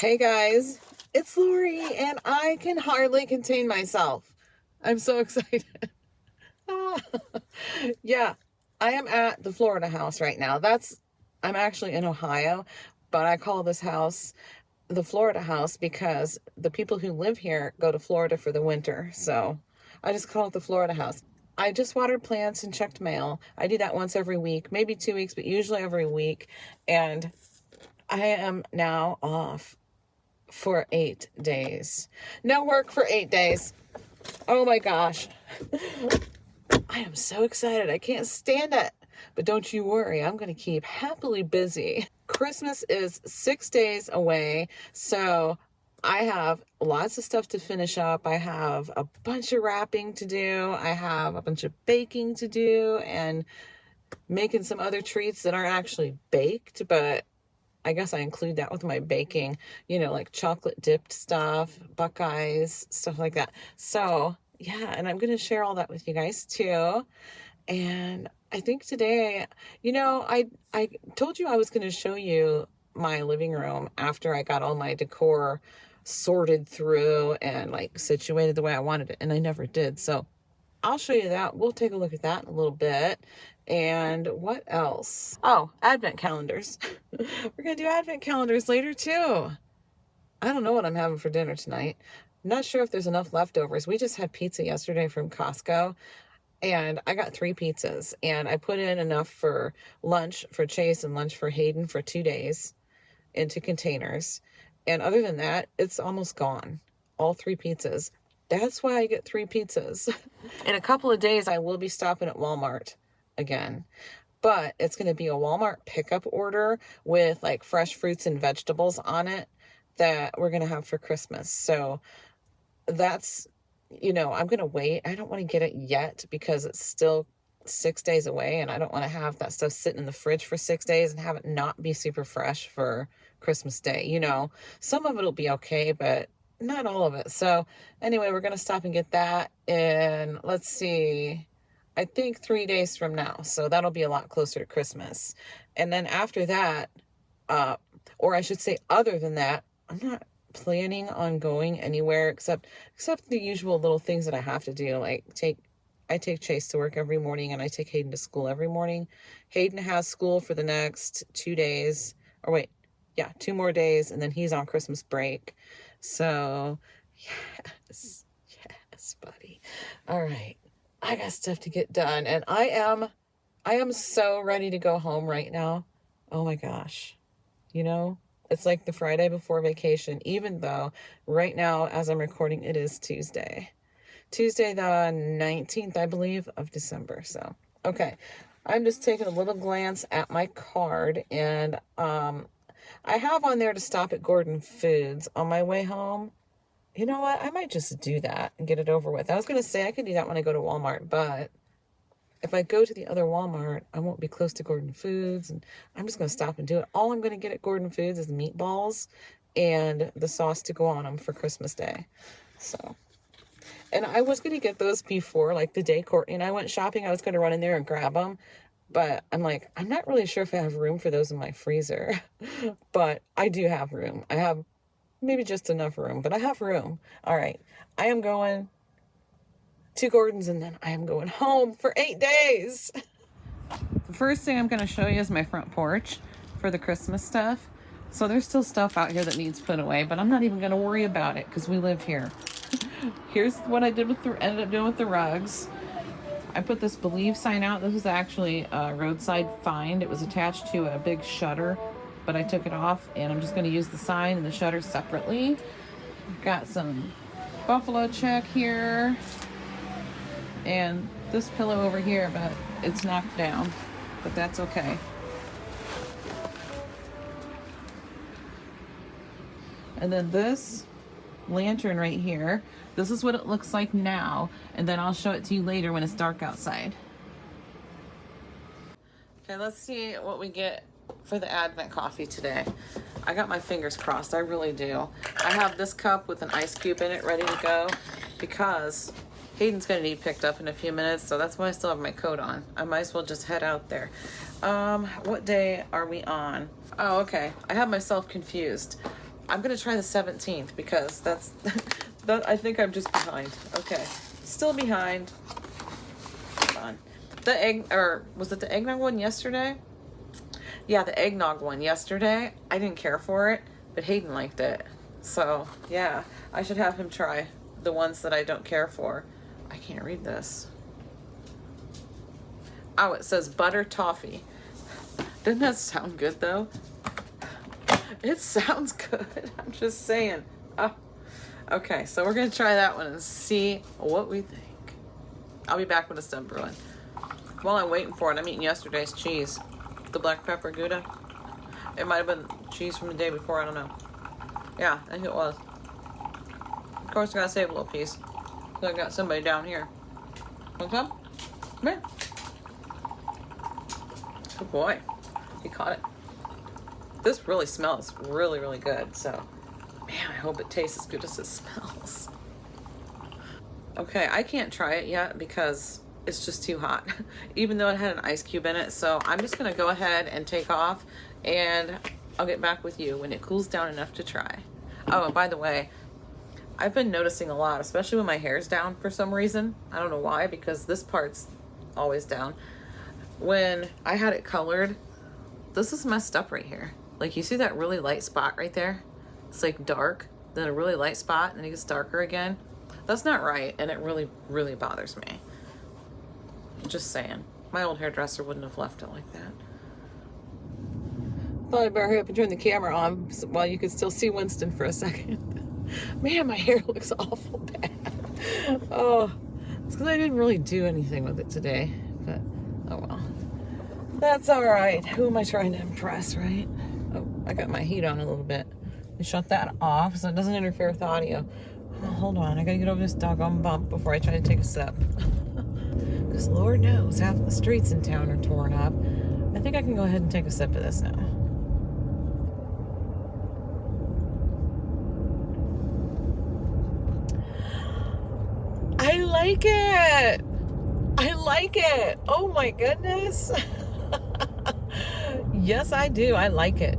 Hey guys, it's Lori and I can hardly contain myself. I'm so excited. Yeah, I am at the Florida house right now. I'm actually in Ohio, but I call this house the Florida house because the people who live here go to Florida for the winter. So I just call it the Florida house. I just watered plants and checked mail. I do that once every week, maybe 2 weeks, but usually every week. And I am now off for 8 days. No work for 8 days. Oh my gosh. I am so excited. I can't stand it. But don't you worry, I'm going to keep happily busy. Christmas is 6 days away, so I have lots of stuff to finish up. I have a bunch of wrapping to do. I have a bunch of baking to do and making some other treats that aren't actually baked, but I guess I include that with my baking, like chocolate dipped stuff, Buckeyes, stuff like that. So yeah, and I'm going to share all that with you guys too. And I think today, I told you I was going to show you my living room after I got all my decor sorted through and like situated the way I wanted it. And I never did. So I'll show you that. We'll take a look at that in a little bit. And what else? Oh, advent calendars. We're going to do advent calendars later too. I don't know what I'm having for dinner tonight. I'm not sure if there's enough leftovers. We just had pizza yesterday from Costco and I got 3 pizzas and I put in enough for lunch for Chase and lunch for Hayden for 2 days into containers. And other than that, it's almost gone. All 3 pizzas. That's why I get 3 pizzas. In a couple of days, I will be stopping at Walmart again. But it's going to be a Walmart pickup order with like fresh fruits and vegetables on it that we're going to have for Christmas. So that's, I'm going to wait. I don't want to get it yet because it's still 6 days away and I don't want to have that stuff sitting in the fridge for 6 days and have it not be super fresh for Christmas Day. Some of it'll be okay, but not all of it. So anyway, we're going to stop and get that in, let's see, I think 3 days from now. So that'll be a lot closer to Christmas. And then after that, or I should say other than that, I'm not planning on going anywhere except the usual little things that I have to do. Like I take Chase to work every morning and I take Hayden to school every morning. Hayden has school for the next 2 days, or wait, yeah, 2 more days, and then he's on Christmas break. So, yes, buddy. All right, I got stuff to get done, and I am so ready to go home right now. Oh my gosh, it's like the Friday before vacation, even though right now, as I'm recording, it is Tuesday the 19th, I believe, of December. So, okay, I'm just taking a little glance at my card, and I have on there to stop at Gordon Foods on my way home. You know what? I might just do that and get it over with. I was going to say I could do that when I go to Walmart, but if I go to the other Walmart, I won't be close to Gordon Foods, and I'm just going to stop and do it. All I'm going to get at Gordon Foods is meatballs and the sauce to go on them for Christmas Day. So, and I was going to get those before, like the Decor, and I went shopping. I was going to run in there and grab them. But I'm like, I'm not really sure if I have room for those in my freezer. But I do have room. I have maybe just enough room, but I have room. All right. I am going to Gordon's and then I am going home for 8 days. The first thing I'm going to show you is my front porch for the Christmas stuff. So there's still stuff out here that needs put away, but I'm not even going to worry about it because we live here. Here's what I did ended up doing with the rugs. I put this Believe sign out. This was actually a roadside find. It was attached to a big shutter, but I took it off, and I'm just going to use the sign and the shutter separately. Got some buffalo check here, and this pillow over here, but it's knocked down, but that's okay. And then this lantern right here, this is what it looks like now, and then I'll show it to you later when it's dark outside. Okay, let's see what we get for the Advent coffee today. I got my fingers crossed, I really do. I have this cup with an ice cube in it ready to go because Hayden's gonna need picked up in a few minutes, so that's why I still have my coat on. I might as well just head out there. What day are we on? Oh, okay, I have myself confused. I'm going to try the 17th because that's, that, I think I'm just behind. Okay. Still behind. Hold on. The egg, or was it the eggnog one yesterday? Yeah, the eggnog one yesterday. I didn't care for it, but Hayden liked it. So, yeah, I should have him try the ones that I don't care for. I can't read this. Oh, it says butter toffee. Doesn't that sound good, though? It sounds good. I'm just saying. Oh. Okay, so we're going to try that one and see what we think. I'll be back when it's done brewing. While I'm waiting for it, I'm eating yesterday's cheese. The black pepper Gouda. It might have been cheese from the day before. I don't know. Yeah, I think it was. Of course, I got to save a little piece. So I got somebody down here. Want some? Come here. Good boy. He caught it. This really smells really, really good. So, man, I hope it tastes as good as it smells. Okay, I can't try it yet because it's just too hot, even though it had an ice cube in it. So I'm just going to go ahead and take off, and I'll get back with you when it cools down enough to try. Oh, and by the way, I've been noticing a lot, especially when my hair's down for some reason. I don't know why, because this part's always down. When I had it colored, this is messed up right here. Like, you see that really light spot right there? It's like dark, then a really light spot, and then it gets darker again. That's not right, and it really, really bothers me. Just saying. My old hairdresser wouldn't have left it like that. Thought I'd better hurry up and turn the camera on while you could still see Winston for a second. Man, my hair looks awful bad. Oh, it's because I didn't really do anything with it today. But, oh well. That's alright. Who am I trying to impress, right? Oh, I got my heat on a little bit. I shut that off so it doesn't interfere with audio. Oh, hold on. I gotta get over this doggone bump before I try to take a sip. Because Lord knows, half the streets in town are torn up. I think I can go ahead and take a sip of this now. I like it! I like it! Oh my goodness! Yes, I do. I like it.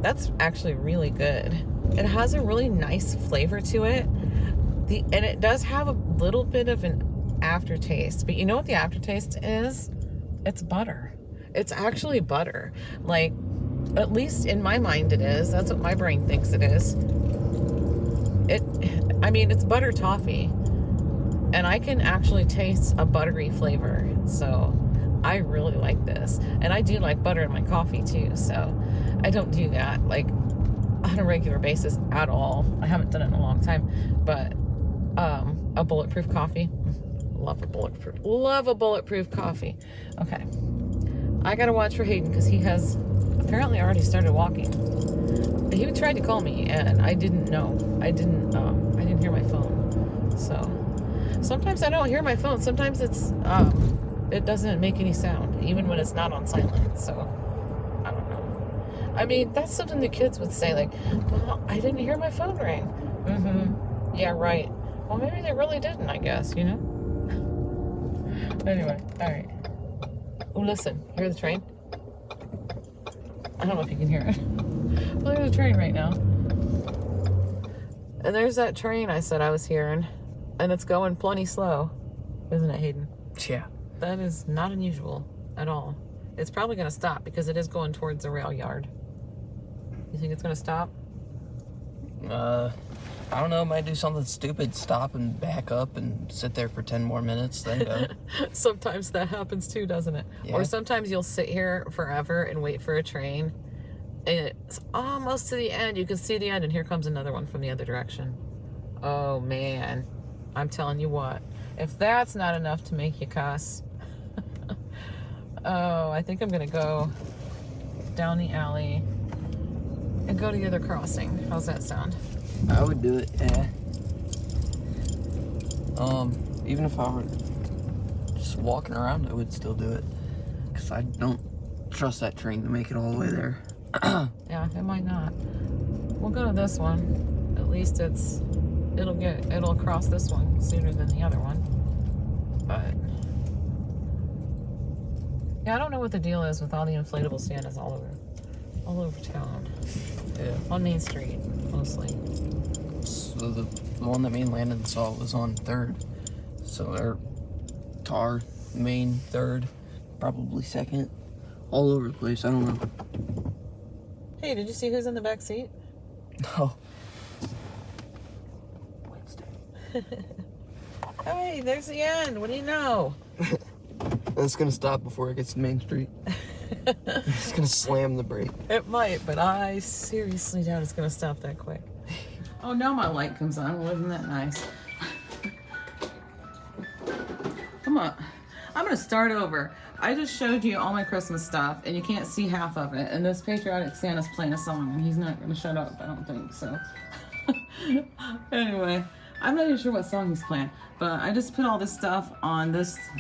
That's actually really good. It has a really nice flavor to it. And it does have a little bit of an aftertaste, but you know what the aftertaste is? It's butter. It's actually butter. Like, at least in my mind it is. That's what my brain thinks it is. I mean, it's butter toffee, and I can actually taste a buttery flavor. So I really like this, and I do like butter in my coffee too. So I don't do that like on a regular basis at all. I haven't done it in a long time, but a bulletproof coffee. Love a bulletproof coffee. Okay. I gotta watch for Hayden because he has apparently already started walking. He tried to call me and I didn't know. I didn't hear my phone. So sometimes I don't hear my phone. Sometimes it doesn't make any sound, even when it's not on silent. So I don't know. I mean, that's something the kids would say, like, well, I didn't hear my phone ring. Mm-hmm. Yeah, right. Well, maybe they really didn't, I guess, you know? Anyway, alright. Oh, listen. Hear the train? I don't know if you can hear it. Well, there's a train right now. And there's that train I said I was hearing. And it's going plenty slow. Isn't it, Hayden? Yeah. That is not unusual at all. It's probably going to stop because it is going towards the rail yard. You think it's going to stop? I don't know. Might do something stupid. Stop and back up and sit there for 10 more minutes, then go. Sometimes that happens too, doesn't it? Yeah. Or sometimes you'll sit here forever and wait for a train. And it's almost to the end. You can see the end, and here comes another one from the other direction. Oh, man. I'm telling you what. If that's not enough to make you cuss. Oh, I think I'm going to go down the alley and go to the other crossing. How's that sound? I would do it, yeah. Even if I were just walking around, I would still do it. Because I don't trust that train to make it all the way there. Yeah, it might not. We'll go to this one. At least it'll cross this one sooner than the other one. But yeah, I don't know what the deal is with all the inflatable Santas all over town. Yeah. On Main Street. closely. So the one that me and Landon saw was on 3rd. So our Tarr, main 3rd, probably 2nd. All over the place, I don't know. Hey, did you see who's in the back seat? Oh. Hey, there's the end. What do you know? It's gonna stop before it gets to Main Street. It's gonna slam the brake. It might, but I seriously doubt it's gonna stop that quick. Oh, now my light comes on. Wasn't that nice? Come on. I'm gonna start over. I just showed you all my Christmas stuff, and you can't see half of it. And this patriotic Santa's playing a song, and he's not gonna shut up, I don't think, so. Anyway, I'm not even sure what song he's playing, but I just put all this stuff on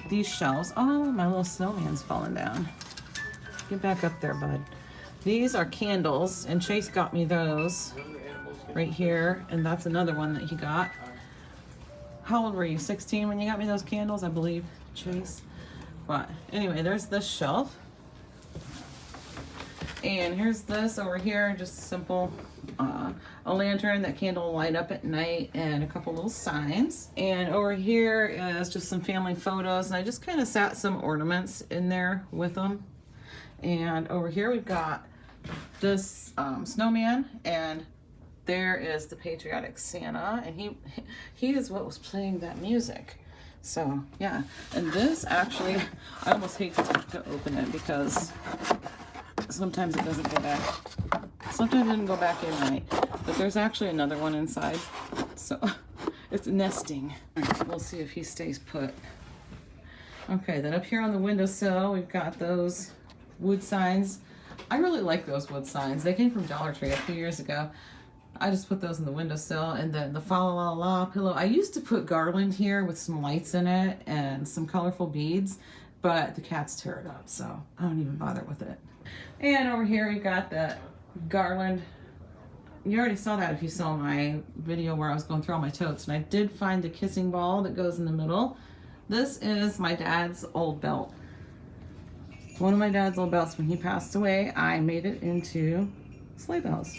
these shelves. Oh, my little snowman's falling down. Get back up there, bud. These are candles, and Chase got me those right here, and that's another one that he got. How old were you? 16 when you got me those candles, I believe, Chase? But anyway, there's this shelf. And here's this over here, just simple, a lantern that candle will light up at night, and a couple little signs. And over here is just some family photos, and I just kind of sat some ornaments in there with them. And over here we've got this snowman, and there is the patriotic Santa, and he is what was playing that music. So yeah, and this actually, I almost hate to open it because sometimes it doesn't go back. Sometimes it didn't go back in right, but there's actually another one inside. So it's nesting. We'll see if he stays put. Okay, then up here on the windowsill, we've got those wood signs. I really like those wood signs. They came from Dollar Tree a few years ago. I just put those in the windowsill, and then the fa la la la pillow. I used to put garland here with some lights in it and some colorful beads, but the cats tear it up, so I don't even bother with it. And over here we got the garland. You already saw that if you saw my video where I was going through all my totes, and I did find the kissing ball that goes in the middle. This is my dad's old belt. One of my dad's old belts, when he passed away, I made it into sleigh bells.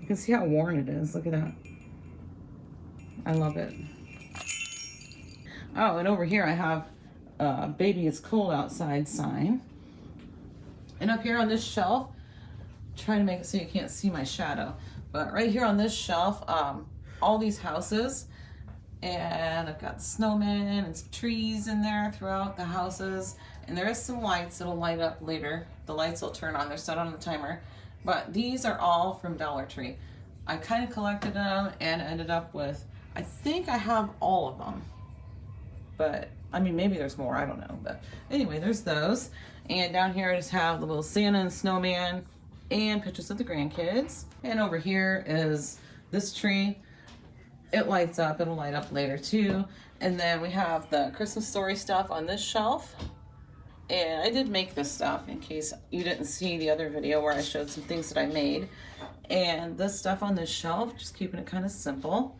You can see how worn it is. Look at that. I love it. Oh, and over here I have baby it's cold outside sign. And up here on this shelf, trying to make it so you can't see my shadow, but right here on this shelf, all these houses, and I've got snowmen and some trees in there throughout the houses, and there is some lights that'll light up later. The lights will turn on, they're set on the timer, but these are all from Dollar Tree. I kind of collected them and ended up with, I think I have all of them, but I mean, maybe there's more, I don't know, but anyway, there's those. And down here I just have the little Santa and snowman and pictures of the grandkids. And over here is this tree. It lights up, it'll light up later too. And then we have the Christmas story stuff on this shelf. And I did make this stuff in case you didn't see the other video where I showed some things that I made. And this stuff on this shelf, just keeping it kind of simple.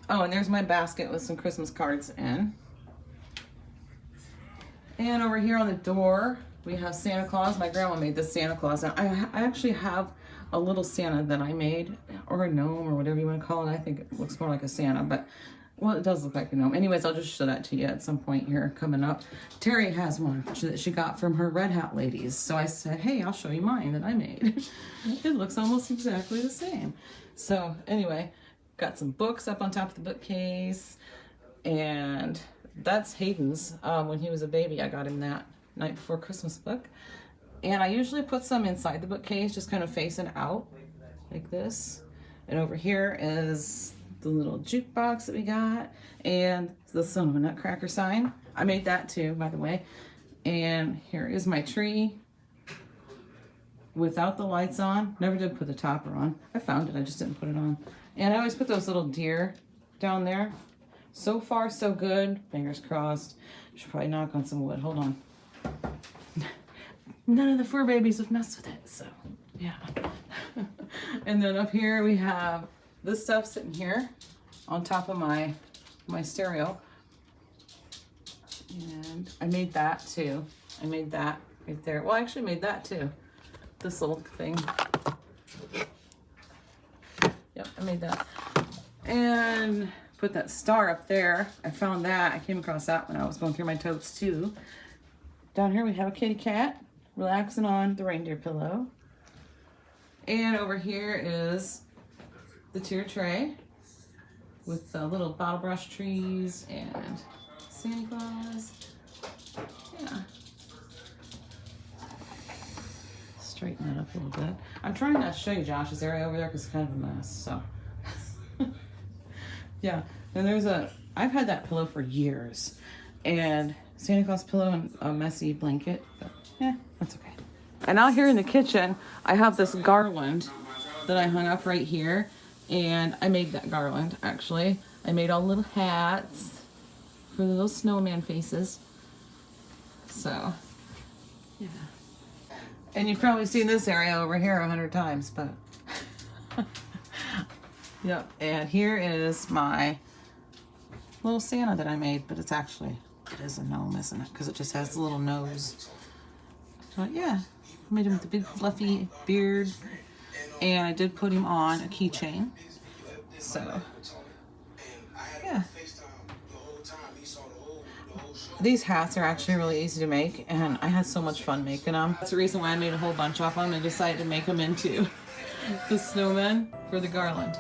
Oh, and there's my basket with some Christmas cards in. And over here on the door, we have Santa Claus. My grandma made this Santa Claus. And I actually have a little Santa that I made, or a gnome, or whatever you want to call it. I think it looks more like a Santa, but, well, it does look like a gnome. Anyways, I'll just show that to you at some point here coming up. Terry has one that she got from her Red Hat ladies. So I said, hey, I'll show you mine that I made. It looks almost exactly the same. So anyway, got some books up on top of the bookcase, and that's Hayden's. When he was a baby, I got him that night before Christmas book. And I usually put some inside the bookcase, just kind of facing out like this. And over here is the little jukebox that we got, and the son of a nutcracker sign. I made that too, by the way. And here is my tree without the lights on. Never did put the topper on. I found it, I just didn't put it on. And I always put those little deer down there. So far, so good. Fingers crossed. Should probably knock on some wood. Hold on. None of the fur babies have messed with it, so yeah. And then up here we have this stuff sitting here on top of my stereo. And I made that too. I made that right there. Well, I actually made that too. This little thing. Yep, I made that. And put that star up there. I found that. I came across that when I was going through my totes too. Down here we have a kitty cat relaxing on the reindeer pillow. And over here is the tier tray with little bottle brush trees and Santa Claus. Yeah. Straighten that up a little bit. I'm trying not to show you Josh's area over there because it's kind of a mess, so. Yeah, and I've had that pillow for years, and Santa Claus pillow and a messy blanket, but yeah, that's okay. And out here in the kitchen, I have this garland that I hung up right here, and I made that garland, actually. I made all little hats for the little snowman faces, so, yeah. And you've probably seen this area over here 100 times, but yep. And here is my little Santa that I made, but it is a gnome, isn't it? Because it just has the little nose. But yeah, I made him with the big fluffy beard, and I did put him on a keychain. So yeah. These hats are actually really easy to make, and I had so much fun making them. That's the reason why I made a whole bunch of them and decided to make them into the snowman for the garland.